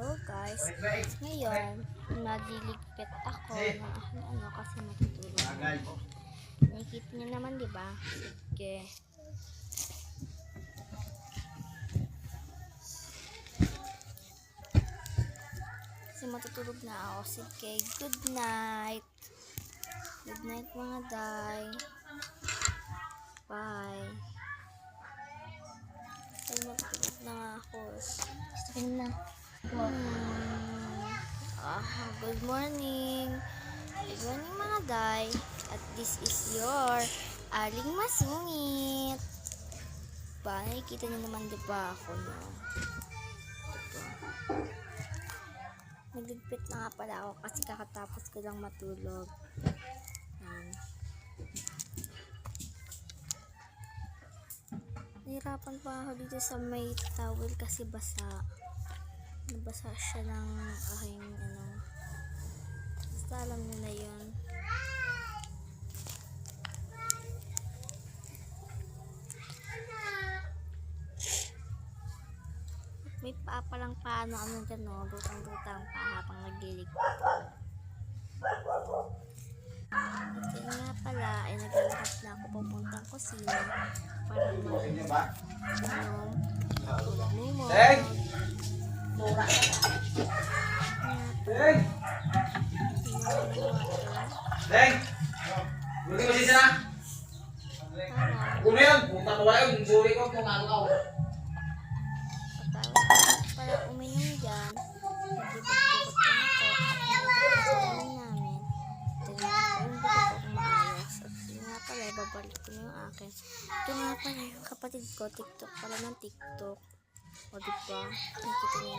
Hello guys, ngayon nagliligpit ako ng aking kasi matutulog ako. Nakikita niyo naman diba? Sige. Kasi matutulog na ako. Sige, good night. Good night mga day. Bye. Ay, matutulog na nga ako. Sige na. Good morning. Good morning mga day. At this is your Aling Masungit. Nakikita niyo naman diba ako no? Diba? Nagligpit na nga pala ako kasi kakatapos ko lang matulog. Nahirapan pa ako dito sa may towel kasi basa. Nabasa siya ng aking basta alam nyo na yun. May paa palang paano dyan no, butang-butang pa habang nagliligpit. At yun nga pala ay naglalakad na ako papuntang kusina para mag-inom lumog. Deng! Buti mo sisa na? Ano yun? Punta ko wala yun. Suri ko kung ano ka. Pagkatapos para uminom dyan, nagibot-gibot lang ako at nilipot sa umin namin. Tignan ko yung buto ko kung maayos. At yun nga pala, babalik ko na yung akin. Ito nga pala yung kapatid ko, TikTok pala ng TikTok. O diba? Nakikita niyo